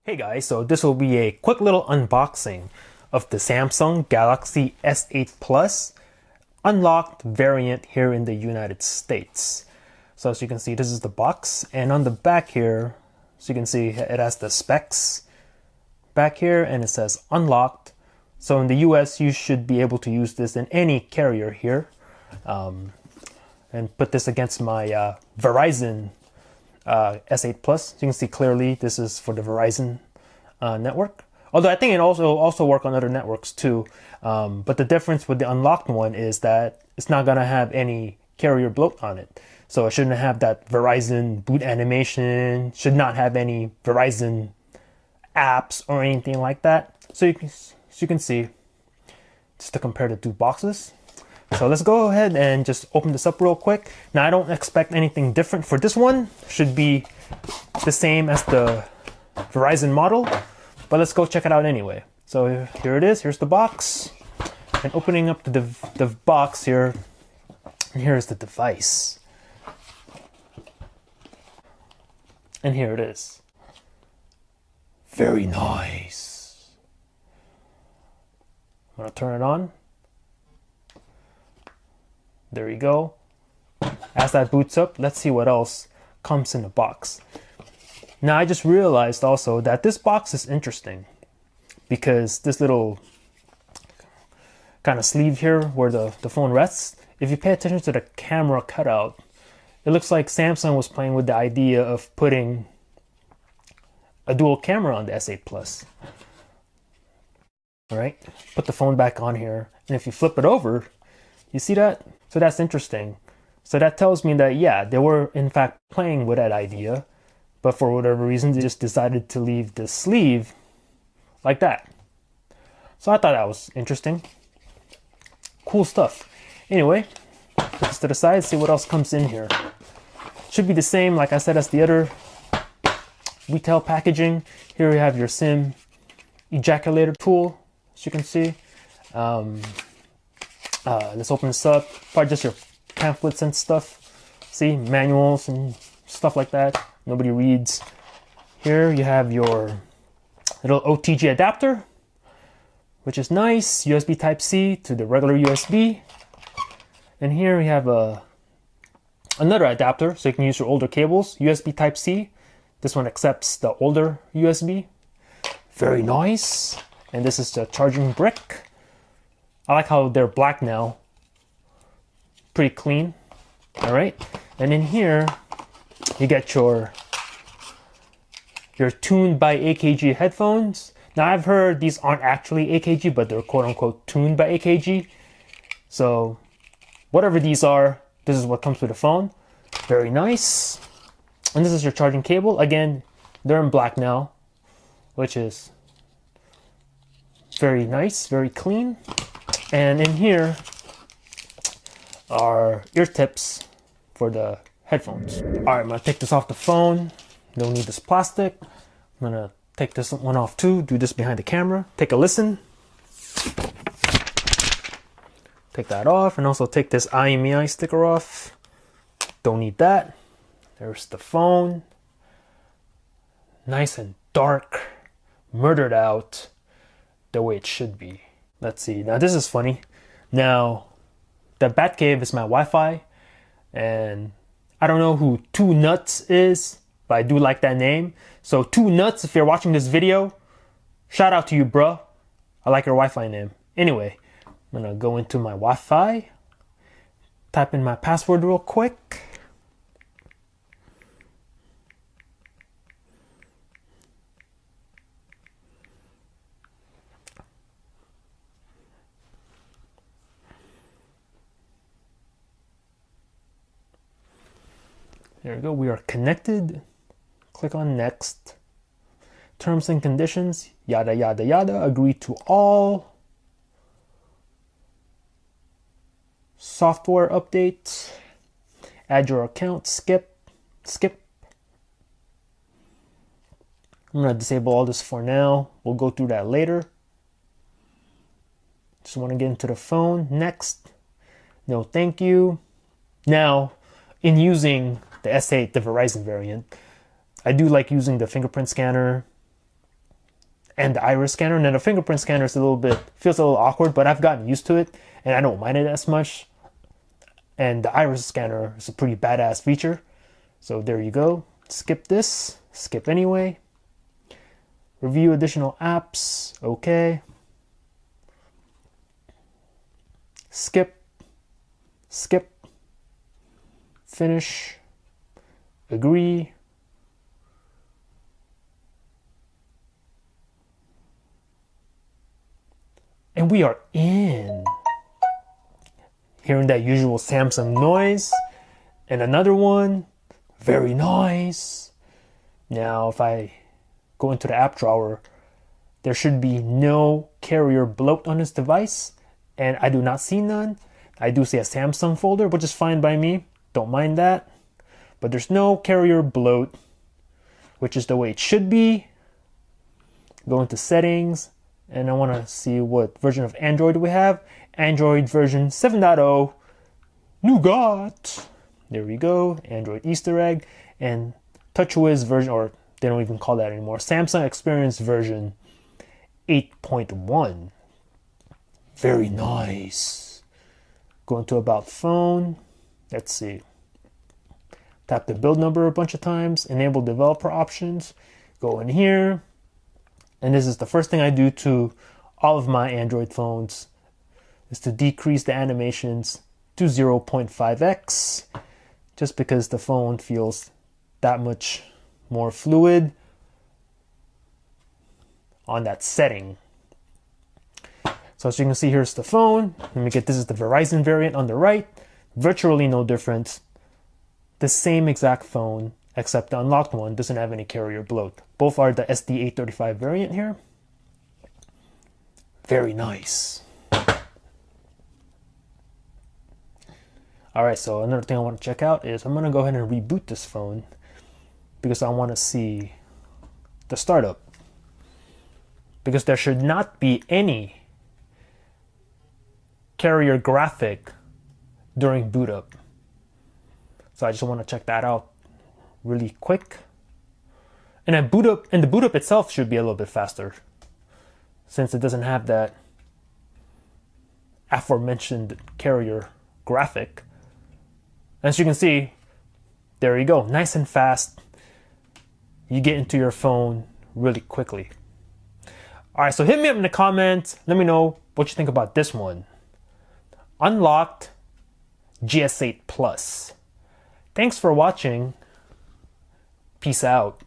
Hey guys, so this will be a quick little unboxing of the Samsung Galaxy S8 Plus unlocked variant here in the United States. So as you can see, this is the box, and on the back here, so you can see it has the specs back here and it says unlocked. So in the US, you should be able to use this in any carrier here. And put this against my Verizon S8 Plus. So you can see clearly this is for the Verizon network. Although I think it also work on other networks too. But the difference with the unlocked one is that it's not gonna have any carrier bloat on it. So it shouldn't have that Verizon boot animation, should not have any Verizon apps or anything like that. So you can see, just to compare the two boxes. So let's go ahead and just open this up real quick. Now I don't expect anything different for this one. Should be the same as the Verizon model, but let's go check it out anyway. So here it is, here's the box. And opening up the box here, and here's the device. And here it is. Very nice. I'm gonna turn it on. There you go. As that boots up, let's see what else comes in the box. Now I just realized also that this box is interesting because this little kind of sleeve here where the phone rests, if you pay attention to the camera cutout, it looks like Samsung was playing with the idea of putting a dual camera on the S8 Plus. All right, put the phone back on here, and if you flip it over, you see that? So that's interesting. So that tells me that, yeah, they were in fact playing with that idea, but for whatever reason, they just decided to leave the sleeve like that. So I thought that was interesting. Cool stuff. Anyway, put this to the side, see what else comes in here. Should be the same, like I said, as the other retail packaging. Here we have your SIM ejaculator tool, as you can see. Let's open this up. Probably just your pamphlets and stuff. See, manuals and stuff like that. Nobody reads. Here you have your little OTG adapter, which is nice. USB Type-C to the regular USB. And here we have another adapter, so you can use your older cables. USB Type-C. This one accepts the older USB. Very nice. And this is the charging brick. I like how they're black now. Pretty clean. All right. And in here, you get your tuned by AKG headphones. Now I've heard these aren't actually AKG, but they're quote unquote tuned by AKG. So whatever these are, this is what comes with the phone. Very nice. And this is your charging cable. Again, they're in black now, which is very nice, very clean. And in here are ear tips for the headphones. All right, I'm gonna take this off the phone. Don't need this plastic. I'm gonna take this one off too, do this behind the camera. Take a listen. Take that off, and also take this IMEI sticker off. Don't need that. There's the phone. Nice and dark, murdered out the way it should be. Let's see. Now this is funny. Now, the Batcave is my Wi-Fi, and I don't know who Two Nuts is, but I do like that name. So Two Nuts, if you're watching this video, shout out to you, bro. I like your Wi-Fi name. Anyway, I'm gonna go into my Wi-Fi, type in my password real quick. There we go, we are connected. Click on next. Terms and conditions, yada, yada, yada. Agree to all. Software updates. Add your account, skip. I'm gonna disable all this for now. We'll go through that later. Just wanna get into the phone, next. No, thank you. Now, in using the S8, the Verizon variant, I do like using the fingerprint scanner and the iris scanner. And then the fingerprint scanner is feels a little awkward, but I've gotten used to it and I don't mind it as much. And the iris scanner is a pretty badass feature. So there you go. Skip this, skip anyway. Review additional apps, okay. Skip, skip, finish, agree. And we are in. Hearing that usual Samsung noise. And another one, very nice. Now, if I go into the app drawer, there should be no carrier bloat on this device. And I do not see none. I do see a Samsung folder, which is fine by me. Don't mind that. But there's no carrier bloat, which is the way it should be. Go into settings, and I want to see what version of Android we have. Android version 7.0, Nougat. There we go, Android Easter egg. And TouchWiz version, or they don't even call that anymore, Samsung Experience version 8.1. Very nice. Go into About Phone. Let's see. Tap the build number a bunch of times. Enable developer options. Go in here. And this is the first thing I do to all of my Android phones, is to decrease the animations to 0.5x, just because the phone feels that much more fluid on that setting. So as you can see, here's the phone. Let me get, this is the Verizon variant on the right. Virtually no difference. The same exact phone, except the unlocked one doesn't have any carrier bloat. Both are the SD835 variant here. Very nice. Alright, so another thing I want to check out is I'm going to go ahead and reboot this phone because I want to see the startup. Because there should not be any carrier graphic during boot up. So I just want to check that out really quick. And then boot up, and the boot up itself should be a little bit faster since it doesn't have that aforementioned carrier graphic. As you can see, there you go, nice and fast. You get into your phone really quickly. All right, so hit me up in the comments. Let me know what you think about this one. Unlocked GS8 Plus. Thanks for watching. Peace out.